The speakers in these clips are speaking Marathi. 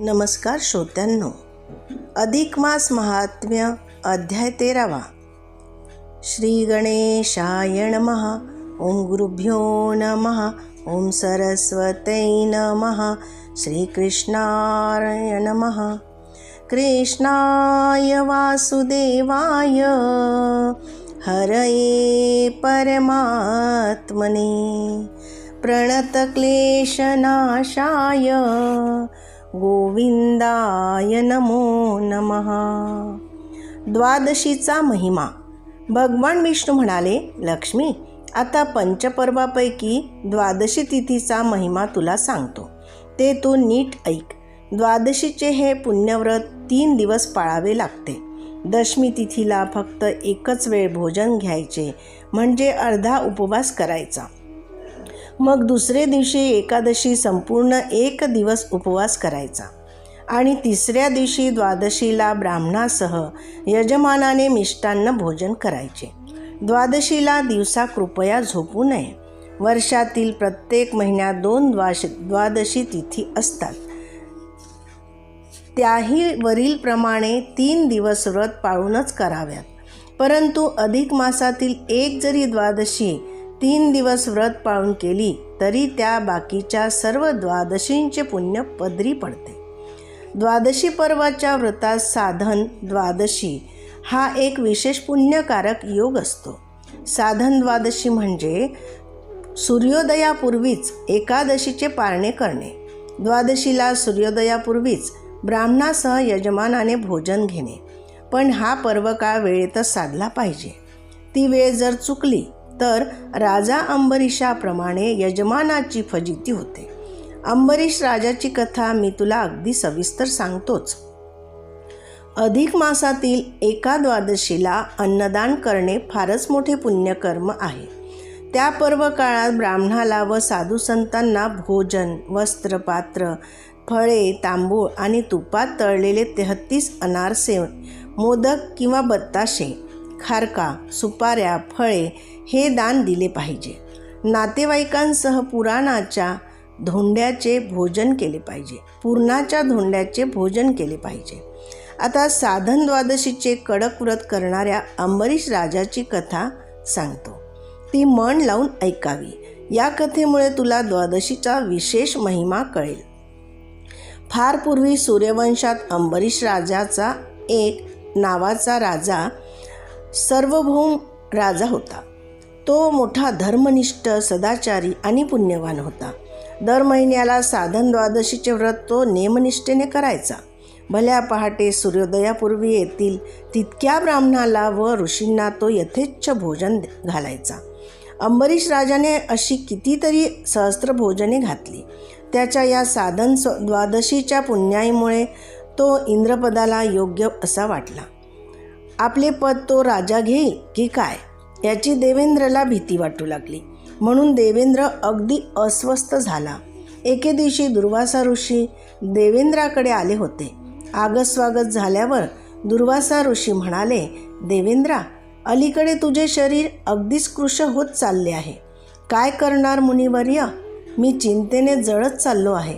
नमस्कार श्रोत्यांनो, अधिक मास महात्म्य अध्याय 13वा. श्री गणेशाय नमः. ओम गुरुभ्यो नमः. ओम सरस्वतै नमः. श्रीकृष्णाय नमः. कृष्णाय वासुदेवाय हरये परमात्मने प्रणतक्लेशनाशाय गोविंदाय नमो नमः. द्वादशीचा महिमा. भगवान विष्णू म्हणाले, लक्ष्मी, आता पंचपर्वापैकी द्वादशी तिथीचा महिमा तुला सांगतो, ते तू नीट ऐक. द्वादशीचे हे पुण्यव्रत 3 दिवस पाळावे लागते. दशमी तिथीला फक्त एकच वेळ भोजन घ्यायचे, म्हणजे अर्धा उपवास करायचा. मग दुसरे दिवशी एकादशी संपूर्ण 1 दिवस उपवास करायचा आणि तिसऱ्या दिवशी द्वादशीला ब्राह्मणासह यजमानाने मिष्टान्न भोजन करायचे. द्वादशीला दिवसा कृपया झोपू नये. वर्षातील प्रत्येक महिन्यात 2 द्वादशी तिथी असतात. त्याही वरीलप्रमाणे 3 दिवस व्रत पाळूनच कराव्यात. परंतु अधिक मासातील एक जरी द्वादशी 3 दिवस व्रत पाळून केली तरी त्या बाकीच्या सर्व द्वादशींचे पुण्य पदरी पडते. द्वादशी पर्वाच्या व्रतात साधन द्वादशी हा एक विशेष पुण्यकारक योग असतो. साधन द्वादशी म्हणजे सूर्योदयापूर्वीच एकादशीचे पारणे करणे. द्वादशीला सूर्योदयापूर्वीच ब्राह्मणासह यजमानाने भोजन घेणे. पण हा पर्वकाळ वेळेतच साधला पाहिजे. ती वेळ जर चुकली तर राजा अंबरीशाप्रमाणे यजमानाची फजिती होते. अंबरीश राजाची कथा मी तुला अगदी सविस्तर सांगतोच. अधिक मासातील एका द्वादशीला अन्नदान करणे फारच मोठे पुण्यकर्म आहे. त्या पर्व काळात ब्राह्मणाला व साधू संतांना भोजन, वस्त्र, पात्र, फळे, तांबूळ आणि तुपात तळलेले 33 अनारसे, मोदक किंवा बत्ताशे, खारका, सुपाऱ्या, फळे हे दान दिले पाहिजे. नातेवाईकांसह पुराणाच्या धोंड्याचे भोजन केले पाहिजे. पूर्णाच्या धोंड्याचे भोजन केले पाहिजे. आता साधन द्वादशीचे कडक व्रत करणाऱ्या अंबरीश राजाची कथा सांगतो. ती मन लावून ऐकावी. या कथेमुळे तुला द्वादशीचा विशेष महिमा कळेल. फार पूर्वी सूर्यवंशात अंबरीश राजाचा एक नावाचा राजा सार्वभौम राजा होता. तो मोठा धर्मनिष्ठ, सदाचारी आणि पुण्यवान होता. दर महिन्याला साधन द्वादशीचे व्रत तो नेमनिष्ठेने करायचा. भल्या पहाटे सूर्योदयापूर्वी येथील तितक्या ब्राह्मणाला व ऋषींना तो यथेच्छ भोजन घालायचा. अंबरीश राजाने अशी कितीतरी सहस्त्र भोजने घातली. त्याच्या या साधन द्वादशीच्या पुण्याईमुळे तो इंद्रपदाला योग्य असा वाटला. आपले पद तो राजा घेईल की काय याची देवेंद्रला भीती वाटू लागली. म्हणून देवेंद्र अगदी अस्वस्थ झाला. एके दिवशी दुर्वासा ऋषी देवेंद्राकडे आले होते. आगस्वागत झाल्यावर दुर्वासा ऋषी म्हणाले, देवेंद्रा, अलीकडे तुझे शरीर अगदीच कृश होत चालले आहे. काय करणार मुनिवर्य? मी चिंतेने जळत चाललो आहे.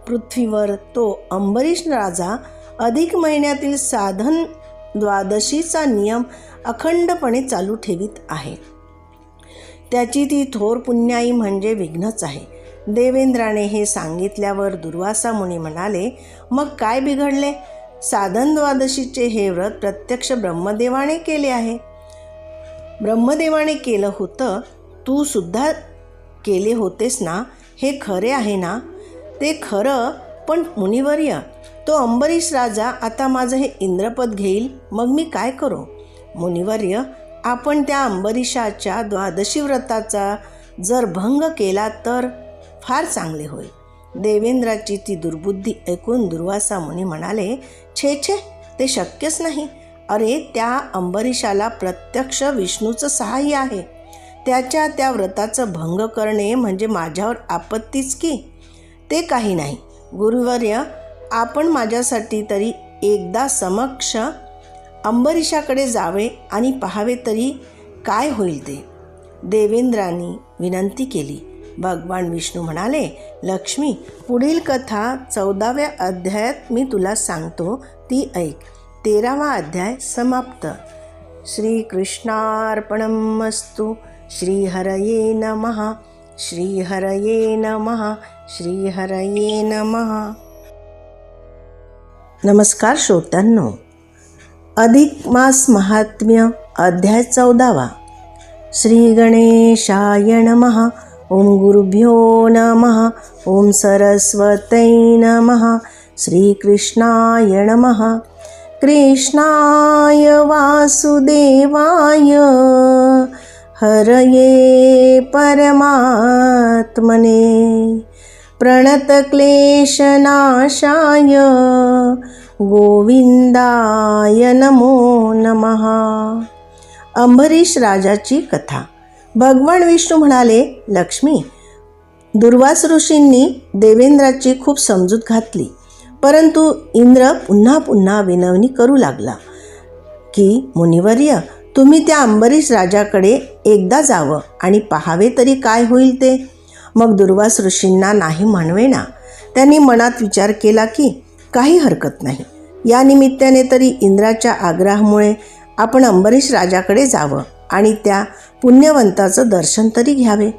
पृथ्वीवर तो अंबरीश राजा अधिक महिन्यातील साधन द्वादशीचा नियम अखंडपणे चालू ठेवीत आहे. त्याची ती थोर पुण्याई म्हणजे विघ्नच आहे. देवेंद्राने हे सांगितल्यावर दुर्वासा मुनी म्हणाले, मग काय बिघडले? साधन द्वादशीचे हे व्रत प्रत्यक्ष ब्रह्मदेवाने केले आहे. ब्रह्मदेवाने केलं होतं, तू सुद्धा केले होतेस ना? हे खरे आहे ना? ते खरं, पण मुनिवर्य, तो अंबरीश राजा आता माझं हे इंद्रपद घेईल, मग मी काय करू? मुनिवर्य, आपण त्या अंबरीशाच्या द्वादशी व्रताचा जर भंग केला तर फार चांगले होईल. देवेंद्राची ती दुर्बुद्धी ऐकून दुर्वासा मुनी म्हणाले, छे छे, ते शक्यच नाही. अरे, त्या अंबरीशाला प्रत्यक्ष विष्णूचं सहाय्य आहे. त्याच्या त्या व्रताचं भंग करणे म्हणजे माझ्यावर आपत्तीच की. ते काही नाही. गुरुवर्य, आपण माझ्यासाठी तरी एकदा समक्ष अंबरीशाकडे जावे आणि पाहावे तरी काय होईल ते. देवेंद्रांनी विनंती केली. भगवान विष्णू म्हणाले, लक्ष्मी, पुढील कथा 14व्या अध्यायात मी तुला सांगतो, ती ऐक. 13वा अध्याय समाप्त. श्रीकृष्णार्पणमस्तु. श्रीहरये नमः. श्रीहरये नमः. श्रीहरये नमः. नमस्कार श्रोत्यांनो. अधिक मास महात्म्य अध्याय 14वा. श्री गणेशाय नमः. ओम गुरुभ्यो नमः. ओम सरस्वतै नमः. श्रीकृष्णाय नमः. कृष्णाय वासुदेवाय हरये परमात्मने प्रणतक्लेशनाशाय गोविंदाय नमो नमः. अंबरीश राजाची कथा. भगवान विष्णू म्हणाले, लक्ष्मी, दुर्वास ऋषींनी देवेंद्राची खूप समजूत घातली, परंतु इंद्र पुन्हा पुन्हा विनवणी करू लागला की मुनिवर्य, तुम्ही त्या अंबरीश राजाकडे एकदा जावं आणि पाहावे तरी काय होईल ते. मग दुर्वास ऋषींना नाही म्हणवेना. त्यांनी मनात विचार केला की काही हरकत नाही, या निमित्ताने तरी इंद्राच्या आग्रहामुळे आपण अंबरीश राजाकडे जावं आणि त्या पुण्यवंताचं दर्शन तरी घ्यावे.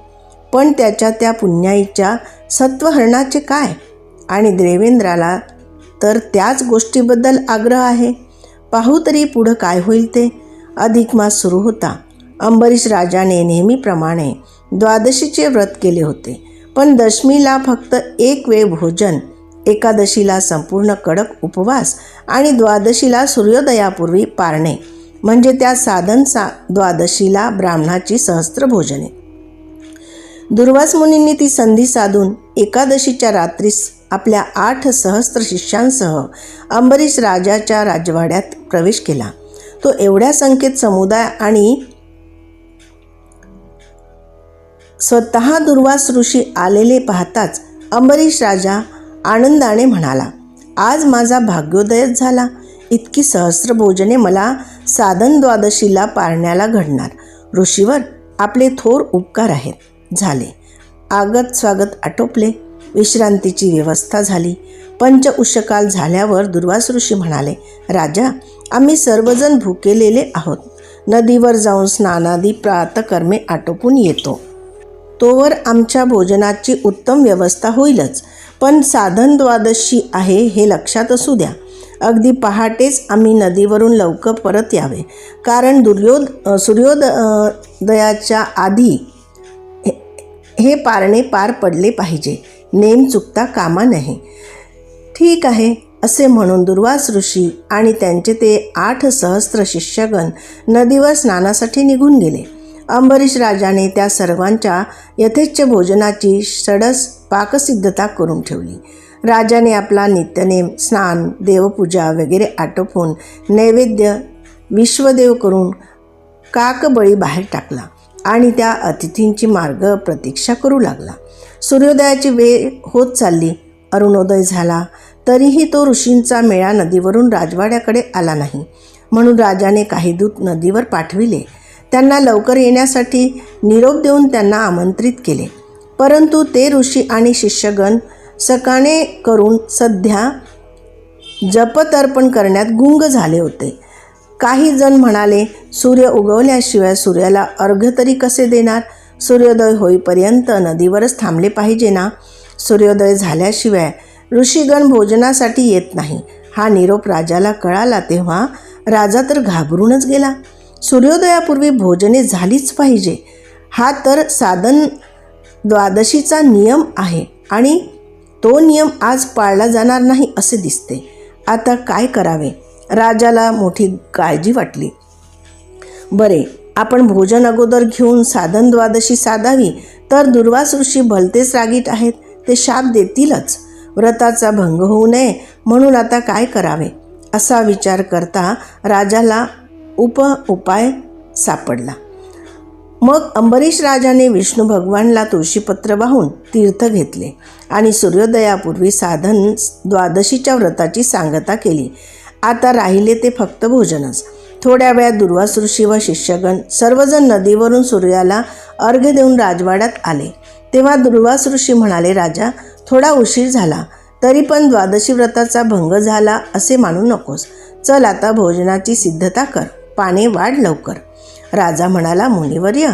पण त्याच्या त्या पुण्याईच्या सत्वहरणाचे काय? आणि देवेंद्राला तर त्याच गोष्टीबद्दल आग्रह आहे. पाहू तरी पुढं काय होईल ते. अधिक मास सुरू होता. अंबरीश राजाने नेहमीप्रमाणे द्वादशीचे व्रत केले होते, पण दशमीला फक्त एक वेळ भोजन, एकादशीला संपूर्ण कडक उपवास आणि द्वादशीला सूर्योदयापूर्वी पारणे, म्हणजे त्या साधन द्वादशीला ब्राह्मणाची सहस्त्र भोजने. दुर्वास मुनींनी ती संधी साधून एकादशीच्या रात्रीस आपल्या 8 सहस्त्र शिष्यांसह अंबरीश राजाच्या राजवाड्यात प्रवेश केला. तो एवढ्या संख्येत समुदाय आणि स्वतः दुर्वास ऋषी आलेले पाहताच अंबरीश राजा आनंदाने म्हणाला, आज माझा भाग्योदयच झाला. इतकी सहस्त्र भोजने मला साधन द्वादशीला पारण्याला घडणार. ऋषीवर आपले थोर उपकार आहेत. झाले. आगत स्वागत आटोपले. विश्रांतीची व्यवस्था झाली. पंच उषकाल झाल्यावर दुर्वास ऋषी म्हणाले, राजा, आम्ही सर्वजण भुकेलेले आहोत. नदीवर जाऊन स्नानादी प्रातकर्मे आटोपून येतो. तोवर आमच्या भोजनाची उत्तम व्यवस्था होईलच. पण साधन द्वादशी आहे हे लक्षात असू द्या. अगदी पहाटेच आम्ही नदीवरून लवकर परत यावे, कारण सूर्योदयाच्या आधी हे पारणे पार पडले पाहिजे. नेम चुकता कामा नये. ठीक आहे, असे म्हणून दुर्वास ऋषी आणि त्यांचे ते 8 सहस्त्र शिष्यगण नदीवर स्नानासाठी निघून गेले. अंबरीश राजाने त्या सर्वांच्या यथेच्छ भोजनाची षडस पाकसिद्धता करून ठेवली. राजाने आपला नित्यनेम, स्नान, देवपूजा वगैरे आटोपून नैवेद्य विश्वदेव करून काकबळी बाहेर टाकला आणि त्या अतिथींची मार्ग प्रतीक्षा करू लागला. सूर्योदयाची वेळ होत चालली. अरुणोदय झाला तरीही तो ऋषींचा मेळा नदीवरून राजवाड्याकडे आला नाही. म्हणून राजाने काही दूत नदीवर पाठविले. त्यांना लवकर येण्यासाठी निरोप देऊन त्यांना आमंत्रित केले. परंतु ते ऋषी आणि शिष्यगण सकाणे करून सध्या जपतर्पण करण्यात गुंग झाले होते. काही जण म्हणाले, सूर्य उगवल्याशिवाय सूर्याला अर्घ्य तरी कसे देणार? सूर्योदय होईपर्यंत नदीवरच थांबले पाहिजे ना. सूर्योदय झाल्याशिवाय ऋषीगण भोजनासाठी येत नाही. हा निरोप राजाला कळाला तेव्हा राजा तर घाबरूनच गेला. सूर्योदयापूर्वी भोजने झालीच पाहिजे, हा तर साधन द्वादशीचा नियम आहे आणि तो नियम आज पाळला जाणार नाही असे दिसते. आता काय करावे? राजाला मोठी काळजी वाटली. बरे, आपण भोजन अगोदर घेऊन साधन द्वादशी साधावी, तर दुर्वास ऋषी भलतेच रागीट आहेत. ते शाप देतीलच. व्रताचा भंग होऊ नये म्हणून आता काय करावे असा विचार करता राजाला उपाय सापडला. मग अंबरीश राजाने विष्णू भगवानला तुळशीपत्र वाहून तीर्थ घेतले आणि सूर्योदयापूर्वी साधन द्वादशीच्या व्रताची सांगता केली. आता राहिले ते फक्त भोजनच. थोड्या वेळात दुर्वास ऋषी व शिष्यगण सर्वजण नदीवरून सूर्याला अर्घ्य देऊन राजवाड्यात आले. तेव्हा दुर्वास ऋषी म्हणाले, राजा, थोडा उशीर झाला तरी पण द्वादशी व्रताचा भंग झाला असे मानू नकोस. चल आता भोजनाची सिद्धता कर, पाने वाढ लवकर. राजा म्हणाला, मुनिवर्य,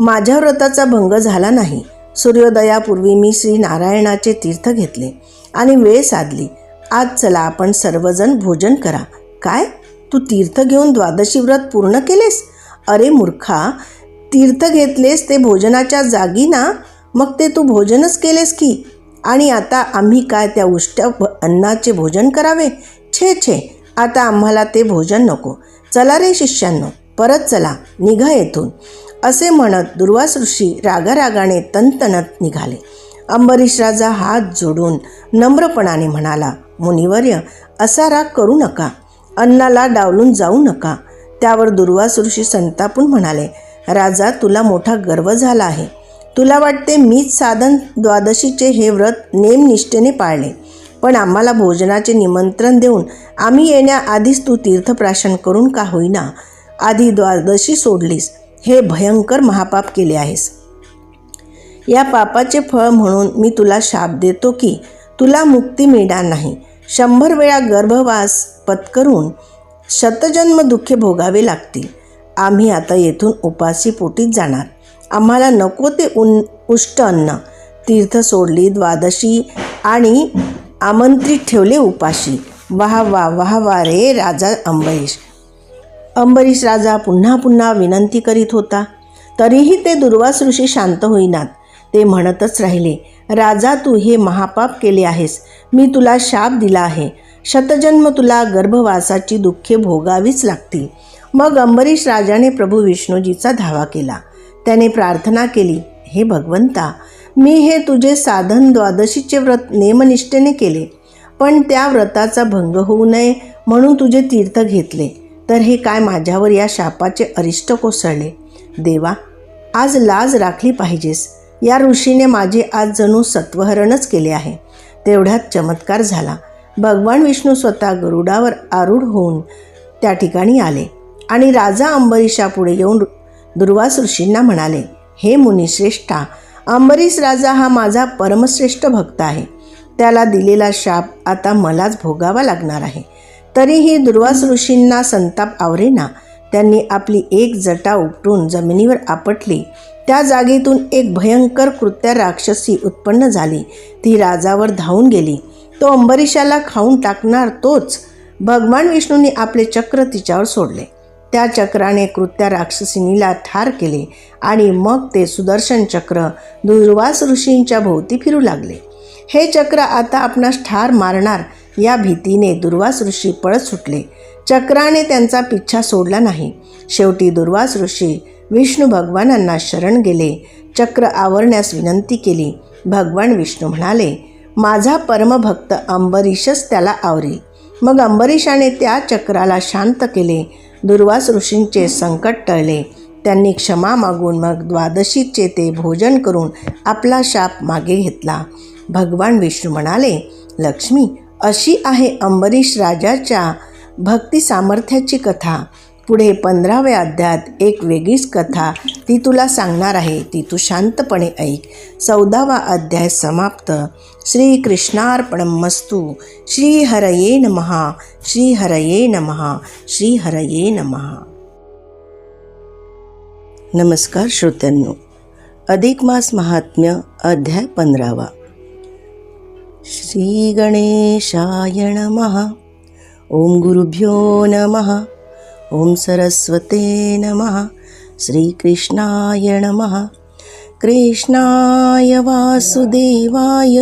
माझ्या व्रताचा भंग झाला नाही. सूर्योदयापूर्वी मी श्री नारायणाचे तीर्थ घेतले आणि वेळ साधली. आज चला आपण सर्वजण भोजन करा. काय, तू तीर्थ घेऊन द्वादशी व्रत पूर्ण केलेस? अरे मूर्खा, तीर्थ घेतलेस ते भोजनाच्या जागी ना, मग ते तू भोजनच केलेस की. आणि आता आम्ही काय त्या उष्ट्या अन्नाचे भोजन करावे? छे छे, आता आम्हाला ते भोजन नको. चला रे शिष्यांनो, परत चला, निघा येथून. असे म्हणत दुर्वास ऋषी रागारागाने तनतनत निघाले. अंबरीश राजा हात जोडून नम्रपणाने म्हणाला, मुनिवर्य, असा राग करू नका, अन्नाला डावलून जाऊ नका. त्यावर दुर्वास ऋषी संतापून म्हणाले, राजा, तुला मोठा गर्व झाला आहे. तुला वाटते मीच साधन द्वादशीचे हे व्रत नेमनिष्ठेने पाळले, पण आम्हाला भोजनाचे निमंत्रण देऊन आम्ही येण्याआधीच तू तीर्थप्राशन करून का होईना आधी द्वादशी सोडलीस. हे भयंकर महापाप केले आहेस. या पापाचे फळ म्हणून मी तुला शाप देतो की तुला मुक्ती मिळणार नाही. 100 वेळा गर्भवास पत्करून शतजन्म दुःखे भोगावे लागतील. आम्ही आता येथून उपाशी पोटीच जाणार. आम्हाला नको ते उष्ट अन्न. तीर्थ सोडली द्वादशी आणि आमंत्रित ठेवले उपाशी. वाह वाह वाह वाह रे राजा अंबरीश. अंबरीश राजा पुन्हा पुन्हा विनंती करीत होता, तरीही ते दुर्वास ऋषी शांत होईनात. ते म्हणतच राहिले, राजा, तू हे महापाप केले आहेस. मी तुला शाप दिला आहे. शतजन्म तुला गर्भवासाची दुःखे भोगावीच लागतील. मग अंबरीश राजाने प्रभू विष्णूजीचा धावा केला. त्याने प्रार्थना केली, हे भगवंता, मी हे तुझे साधन द्वादशीचे व्रत नेमनिष्ठेने केले, पण त्या व्रताचा भंग होऊ नये म्हणून तुझे तीर्थ घेतले, तर हे काय माझ्यावर या शापाचे अरिष्ट कोसळले. देवा, आज लाज राखली पाहिजेस. या ऋषीने माझे आज जणू सत्वहरणच केले आहे. तेवढ्यात चमत्कार झाला. भगवान विष्णू स्वतः गरुडावर आरूढ होऊन त्या ठिकाणी आले आणि राजा अंबरीशापुढे येऊन दुर्वास ऋषींना म्हणाले, हे मुनिश्रेष्ठा, अंबरीश राजा हा माझा परमश्रेष्ठ भक्त आहे. त्याला दिलेला शाप आता मलाच भोगावा लागणार आहे. तरीही दुर्वास ऋषींना संताप आवरेना. त्यांनी आपली एक जटा उपटून जमिनीवर आपटली. त्या जागेतून एक भयंकर कृत्या राक्षसी उत्पन्न झाली. ती राजावर धावून गेली. तो अंबरीशाला खाऊन टाकणार तोच. भगवान विष्णूंनी आपले चक्र तिच्यावर सोडले. त्या चक्राने कृत्या राक्षसिनीला ठार केले आणि मग ते सुदर्शन चक्र दुर्वास ऋषींच्या भोवती फिरू लागले. हे चक्र आता आपणास ठार मारणार या भीतीने दुर्वास ऋषी पळत सुटले. चक्राने त्यांचा पिच्छा सोडला नाही. शेवटी दुर्वास ऋषी विष्णू भगवानांना शरण गेले. चक्र आवरण्यास विनंती केली. भगवान विष्णू म्हणाले, माझा परमभक्त अंबरीशच त्याला आवरेल. मग अंबरीशाने त्या चक्राला शांत केले. दुर्वास ऋषींचे संकट टळले. त्यांनी क्षमा मागून मग द्वादशीचे ते भोजन करून आपला शाप मागे घेतला. भगवान विष्णू म्हणाले, लक्ष्मी, अशी आहे अंबरीश राजाच्या भक्ती सामर्थ्याची कथा. पुढे 15व्या अध्यायात एक वेगळीच कथा ती तुला सांगणार आहे. ती तू शांतपणे ऐक. 14वा अध्याय समाप्त. श्री कृष्णार्पणमस्तु. श्री हरये नमः. श्री हरये नमः. श्री हरये नमः. नमस्कार श्रोत्यांनो. अधिक मास महात्म्य अध्याय 15वा. श्री गणेशाय नमः. ओम गुरुभ्यो नमः. ओम सरस्वते नमः. श्रीकृष्णाय नमः. कृष्णाय वासुदेवाय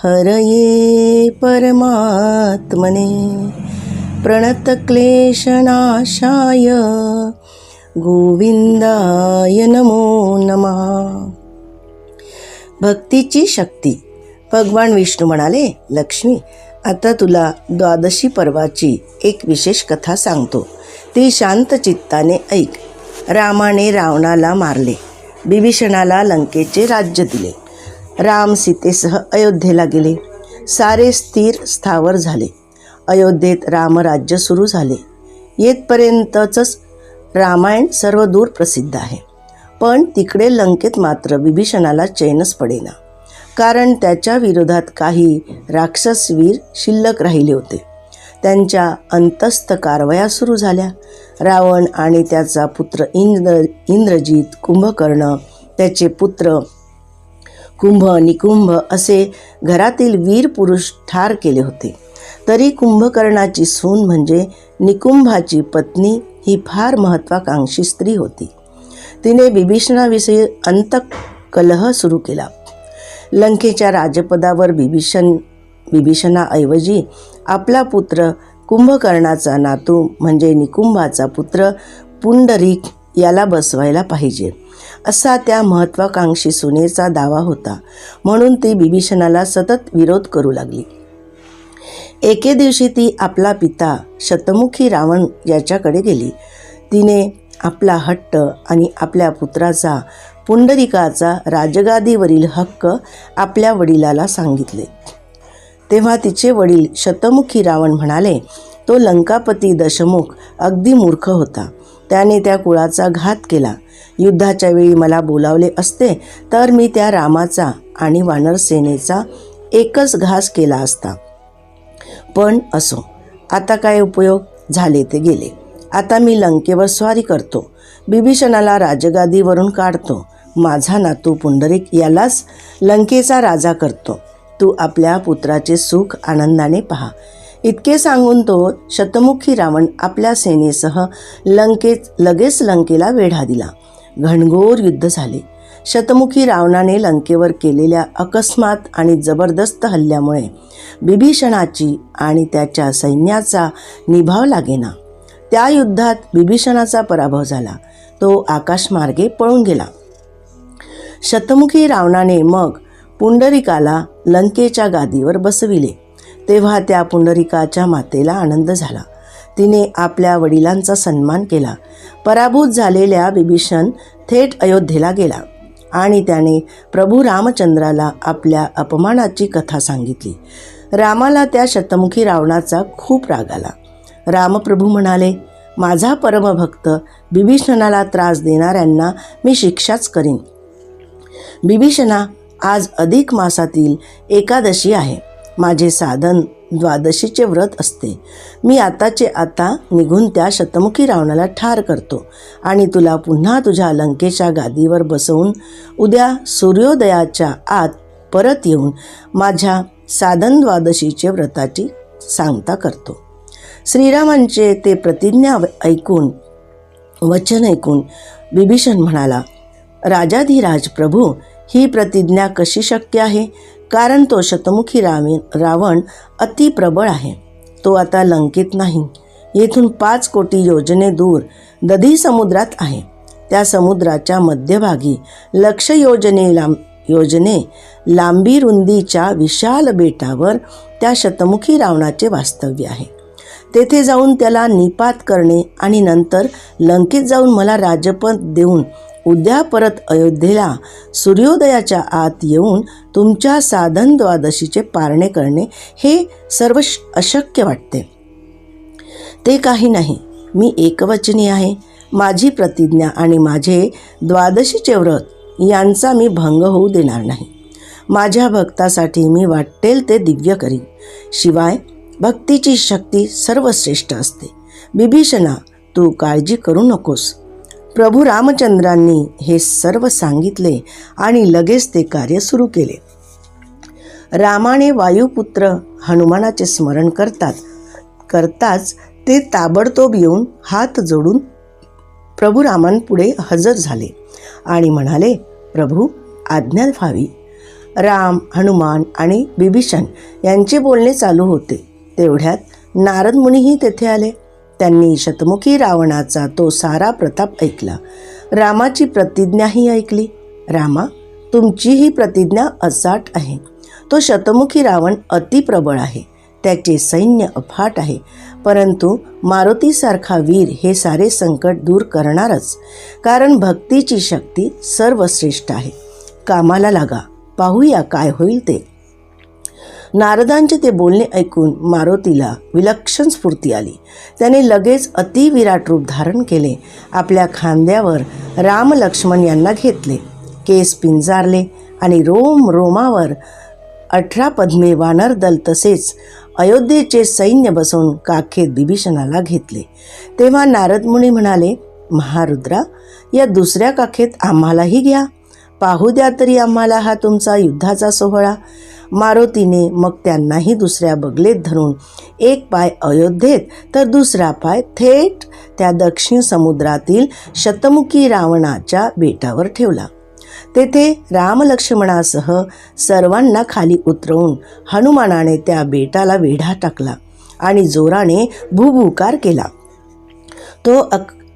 हरये परमात्मने प्रणतक्लेशनाशाय गोविंदाय नमो नमः. भक्तीची शक्ती. भगवान विष्णू म्हणाले, लक्ष्मी, आता तुला द्वादशी पर्वाची एक विशेष कथा सांगतो. ती शांत चित्ताने ऐक. रामाने रावणाला मारले. बिभीषणाला लंकेचे राज्य दिले. राम सीतेसह अयोध्येला गेले. सारे स्थिर स्थावर झाले. अयोध्येत रामराज्य सुरू झाले. येथपर्यंतच रामायण सर्व दूर प्रसिद्ध आहे. पण तिकडे लंकेत मात्र विभीषणाला चैनच पडेना, कारण त्याच्या विरोधात काही राक्षसवीर शिल्लक राहिले होते. त्यांच्या अंतस्थ कारवाया सुरू झाल्या. रावण आणि त्याचा पुत्र इंद्रजित, कुंभकर्ण, त्याचे पुत्र कुंभ, निकुंभ असे घरातील वीर पुरुष ठार केले होते. तरी कुंभकर्णाची सून म्हणजे निकुंभाची पत्नी ही फार महत्त्वाकांक्षी स्त्री होती. तिने विभीषणाविषयी अंतकलह सुरू केला. लंकेच्या राजपदावर विभीषणाऐवजी आपला पुत्र कुंभकर्णाचा नातू म्हणजे निकुंभाचा पुत्र पुंडरीक याला बसवायला पाहिजे, असा त्या महत्त्वाकांक्षी सुनेचा दावा होता. म्हणून ती विभीषणाला सतत विरोध करू लागली. एके दिवशी ती आपला पिता शतमुखी रावण याच्याकडे गेली. तिने आपला हट्ट आणि आपल्या पुत्राचा पुंडरीकाचा राजगादीवरील हक्क आपल्या वडिलाला सांगितले. तेव्हा तिचे वडील शतमुखी रावण म्हणाले, तो लंकापती दशमुख अगदी मूर्ख होता. त्याने त्या कुळाचा घात केला. युद्धाच्या वेळी मला बोलावले असते तर मी त्या रामाचा आणि वानरसेनेचा एकच घास केला असता. पण असो, आता काय उपयोग, झाले ते गेले. आता मी लंकेवर स्वारी करतो, विभीषणाला राजगादीवरून काढतो, माझा नातू पुंडरीक यालाच लंकेचा राजा करतो. तू आपल्या पुत्राचे सुख आनंदाने पहा. इतके सांगून तो शतमुखी रावण आपल्या सेनेसह लगेच लंकेला वेढा दिला. घनघोर युद्ध झाले. शतमुखी रावणाने लंकेवर केलेल्या अकस्मात आणि जबरदस्त हल्ल्यामुळे विभीषणाची आणि त्याच्या सैन्याचा निभाव लागेना. त्या युद्धात विभीषणाचा पराभव झाला. तो आकाशमार्गे पळून गेला. शतमुखी रावणाने मग पुंडरीकाला लंकेच्या गादीवर बसविले. तेव्हा त्या पुंडरीकाच्या मातेला आनंद झाला. तिने आपल्या वडिलांचा सन्मान केला. पराभूत झालेल्या विभीषण थेट अयोध्येला गेला आणि त्याने प्रभू रामचंद्राला आपल्या अपमानाची कथा सांगितली. रामाला त्या शतमुखी रावणाचा खूप राग आला. रामप्रभू म्हणाले, माझा परमभक्त विभीषणाला त्रास देणाऱ्यांना मी शिक्षाच करीन. विभीषणा, आज अधिक मासातील एकादशी आहे. माझे साधन द्वादशीचे व्रत असते. मी आताचे आता निघून त्या शतमुखी रावणाला ठार करतो आणि तुला पुन्हा तुझ्या लंकेच्या गादीवर बसवून उद्या सूर्योदयाच्या आत परत येऊन माझ्या साधन द्वादशीचे व्रताची सांगता करतो. श्रीरामांचे ते प्रतिज्ञा वचन ऐकून विभीषण म्हणाला, राजाधिराज प्रभू, ही प्रतिज्ञा कशी शक्य आहे? कारण तो शतमुखी रावण अति प्रबळ आहे. तो आता लंकेत नाही, येथून 5 कोटी योजने दूर दधी समुद्रात आहे. त्या समुद्राच्या मध्यभागी लक्ष योजने लांबी रुंदीच्या विशाल बेटावर त्या शतमुखी रावणाचे वास्तव्य आहे. तेथे जाऊन त्याला निपात करणे आणि नंतर लंकेत जाऊन मला राजपद देऊन उद्या परत अयोध्येला सूर्योदयाच्या आत येऊन तुमच्या साधन द्वादशीचे पारणे करणे हे सर्व अशक्य वाटते. ते काही नाही, मी एकवचनी आहे. माझी प्रतिज्ञा आणि माझे द्वादशीचे व्रत यांचा मी भंग होऊ देणार नाही. माझ्या भक्तासाठी मी वाटेल ते दिव्य करीन. शिवाय भक्तीची शक्ती सर्वश्रेष्ठ असते. विभीषणा, तू काळजी करू नकोस. प्रभू रामचंद्रांनी हे सर्व सांगितले आणि लगेच ते कार्य सुरू केले. रामाने वायुपुत्र हनुमानाचे स्मरण करताच ते ताबडतोब येऊन हात जोडून प्रभू रामांपुढे हजर झाले आणि म्हणाले, प्रभू, आज्ञा व्हावी. राम, हनुमान आणि विभीषण यांचे बोलणे चालू होते. तेवढ्यात नारद मुनीही तेथे आले. त्यांनी शतमुखी रावणाचा तो सारा प्रताप ऐकला. रामाची प्रतिज्ञाही ऐकली. रामा, तुमची ही प्रतिज्ञा अचाट आहे. तो शतमुखी रावण अतिप्रबळ आहे. त्याचे सैन्य अफाट आहे. परंतु मारुतीसारखा वीर हे सारे संकट दूर करणारच. कारण भक्तीची शक्ती सर्वश्रेष्ठ आहे. कामाला लागा, पाहूया काय होईल ते. नारदांचे ते बोलणे ऐकून मारुतीला विलक्षण स्फूर्ती आली. त्याने लगेच अतिविराट रूप धारण केले. आपल्या खांद्यावर राम लक्ष्मण यांना घेतले, केस पिंजारले आणि रोम रोमावर 18 पद्मे वानर दल तसेच अयोध्येचे सैन्य बसवून काखेत बिभीषणाला घेतले. तेव्हा नारद मुनी म्हणाले, महारुद्रा, या दुसऱ्या काखेत आम्हालाही घ्या, पाहू द्या तरी आम्हाला हा तुमचा युद्धाचा सोहळा. मारुतीने मग त्यांनाही दुसऱ्या बगलेत धरून एक पाय अयोध्येत तर दुसरा पाय थेट त्या दक्षिण समुद्रातील शतमुखी रावणाच्या बेटावर ठेवला. तेथे रामलक्ष्मणासह सर्वांना खाली उतरवून हनुमानाने त्या बेटाला वेढा टाकला आणि जोराने भूभुकार केला. तो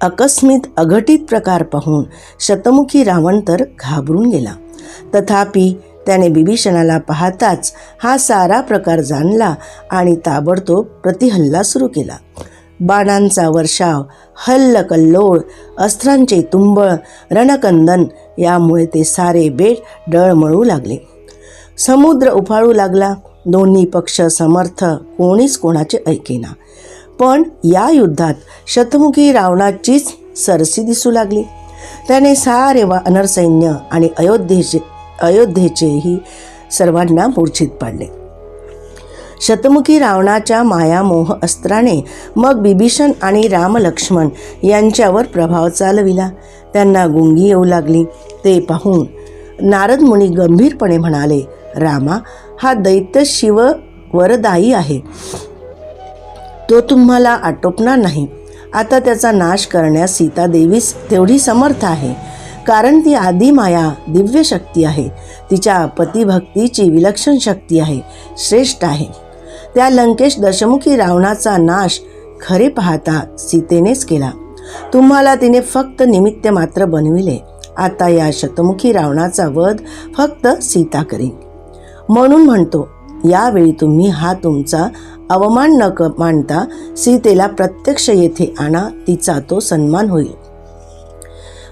अकस्मित अघटित प्रकार पाहून शतमुखी रावण तर घाबरून गेला. तथापि त्याने बिभीषणाला पाहताच हा सारा प्रकार जाणला आणि ताबडतोब प्रतिहल्ला सुरू केला. बाणांचा वर्षाव, हल्लकल्लोळ, अस्त्रांचे तुंबळ, रणकंदन यामुळे ते सारे बेट डळमळू लागले. समुद्र उफाळू लागला. दोन्ही पक्ष समर्थ, कोणीच कोणाचे ऐकेना. पण या युद्धात शतमुखी रावणाचीच सरसी दिसू लागली. त्याने सारे वानर सैन्य आणि अयोध्येचेही सर्वांना मूर्छित पाडले. शतमुखी रावणाच्या मायामोह अस्त्राने मग बिभीषण आणि रामलक्ष्मण यांच्यावर प्रभाव चालविला. त्यांना गुंगी येऊ लागली. ते पाहून नारद मुनी गंभीरपणे म्हणाले, रामा, हा दैत्य शिव वरदायी आहे, तो तुम्हाला आटोपणार नाही. आता त्याचा नाश करण्यास सीता देवीच तेवढी समर्थ आहे, कारण ती आदिमाया दिव्य शक्ती आहे. तिच्या पतिभक्तीची विलक्षण शक्ती आहे, श्रेष्ठ आहे. त्या लंकेश दशमुखी रावणाचा नाश खरे पाहता सीतेनेच केला. तुम्हाला तिने फक्त निमित्त मात्र बनविले. आता या शतमुखी रावणाचा वध फक्त सीता करीन. म्हणून म्हणतो, यावेळी तुम्ही हा तुमचा अवमान न मानता सीतेला प्रत्यक्ष येथे आणा, तिचा तो सन्मान होईल.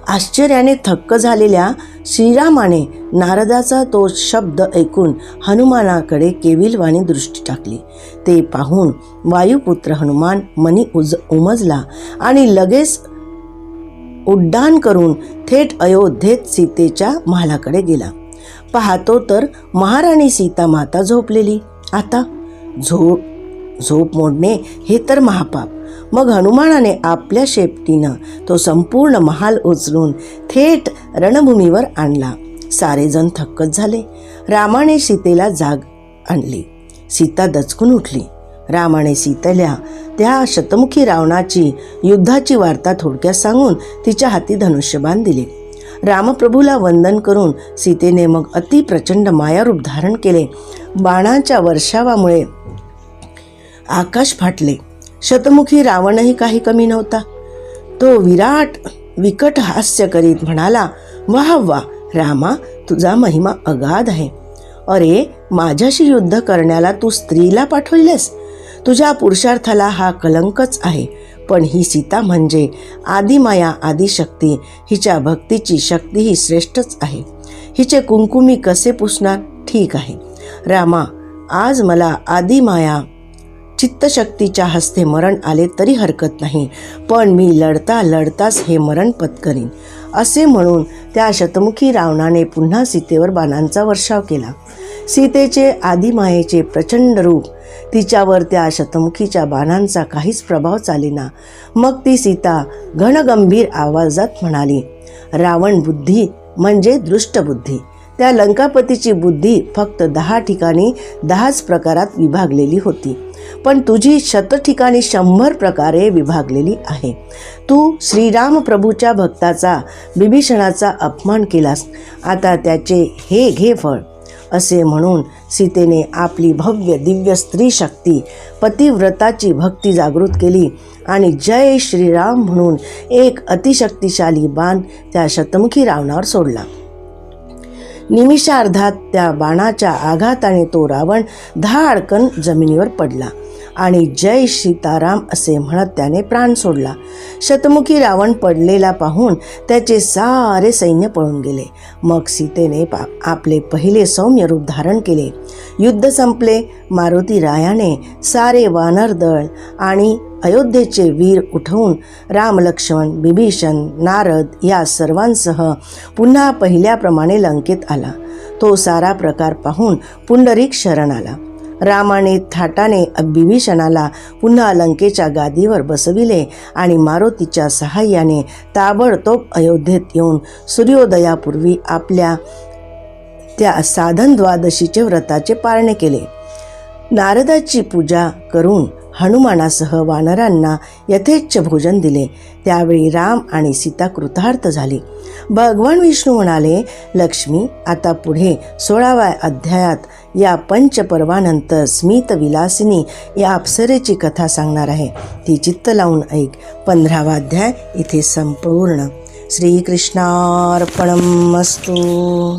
आश्चर्याने थक्क झालेल्या श्रीरामाने नारदाचा तो शब्द ऐकून हनुमानाकडे केविलवाणी दृष्टी टाकली. ते पाहून वायुपुत्र हनुमान मनी उमजला आणि लगेच उड्डाण करून थेट अयोध्येत सीतेच्या महालाकडे गेला. पाहतो तर महाराणी सीता माता झोपलेली. आता झोप मोडणे हे तर महापाप. मग हनुमानाने आपल्या शेपटीनं तो संपूर्ण महाल उचलून थेट रणभूमीवर आणला. सारेजण थक्कच झाले. रामाने सीतेला जाग आणली. सीता दचकून उठली. रामाने सीतेला त्या शतमुखी रावणाची युद्धाची वार्ता थोडक्यात सांगून तिच्या हाती धनुष्यबाण दिले. रामप्रभूला वंदन करून सीतेने मग अति प्रचंड मायारूप धारण केले. बाणाच्या वर्षावामुळे आकाश फाटले. शतमुखी रावणही काही कमी नव्हता. तो विकट हास्य करीत म्हणाला, वाह वाह रामा, तुझा महिमा अगाध आहे. अरे, माझ्याशी युद्ध करण्याला तू स्त्रीला पाठवलेस. तुझ्या पुरुषार्थाला हा कलंकच आहे. पण ही सीता म्हणजे आदिमाया, आदिशक्ती. हिच्या भक्तीची शक्ती ही श्रेष्ठच आहे. हिचे कुंकुमी कसे पुसणार? ठीक आहे रामा, आज मला आदिमाया चित्तशक्तीच्या हस्ते मरण आले तरी हरकत नाही, पण मी लढताच हे मरण पत्करीन. असे म्हणून त्या शतमुखी रावणाने पुन्हा सीतेवर बाणांचा वर्षाव केला. सीतेचे आदिमायेचे प्रचंड रूप, तिच्यावर त्या शतमुखीच्या बाणांचा काहीच प्रभाव चालेना. मग ती सीता घनगंभीर आवाजात म्हणाली, रावण बुद्धी म्हणजे दृष्टबुद्धी. त्या लंकापतीची बुद्धी फक्त 10 ठिकाणी 10च प्रकारात विभागलेली होती, पण तुझी 100 ठिकाणी 100 प्रकारे विभागलेली आहे. तू श्रीराम प्रभूच्या भक्ताचा, बिभीषणाचा अपमान केलास. आता त्याचे हे घे फळ. असे म्हणून सीतेने आपली भव्य दिव्य स्त्री शक्ती, पतिव्रताची भक्ती जागृत केली आणि जय श्रीराम म्हणून एक अतिशक्तिशाली बाण त्या शतमुखी रावणावर सोडला. निमिषार्धात त्या बाणाच्या आघाताने तो रावण धाडकन जमिनीवर पडला आणि जय सीताराम असे म्हणत त्याने प्राण सोडला. शतमुखी रावण पडलेला पाहून त्याचे सारे सैन्य पळून गेले. मग सीतेने आपले पहिले सौम्य रूप धारण केले. युद्ध संपले. मारुती रायाने सारे वानर दळ आणि अयोध्येचे वीर उठवून राम, लक्ष्मण, बिभीषण, नारद या सर्वांसह पुन्हा पहिल्याप्रमाणे लंकेत आला. तो सारा प्रकार पाहून पुंडरीक शरण आला. रामाने थाटाने बिभीषणाला पुन्हा लंकेच्या गादीवर बसविले आणि मारुतीच्या सहाय्याने ताबडतोब अयोध्येत येऊन सूर्योदयापूर्वी आपल्या त्या साधन द्वादशीचे व्रताचे पाळणे केले. नारदाची पूजा करून हनुमानासह वानरांना यथेच्छ भोजन दिले. त्यावेळी राम आणि सीता कृतार्थ झाली. भगवान विष्णू म्हणाले, लक्ष्मी, आता पुढे 16व्या अध्यायात या पंचपर्वानंतर स्मित विलासिनी या अप्सरेची कथा सांगणार आहे. ती चित्त लावून ऐक. 15वा अध्याय इथे संपूर्ण. श्रीकृष्णार्पणमस्तु.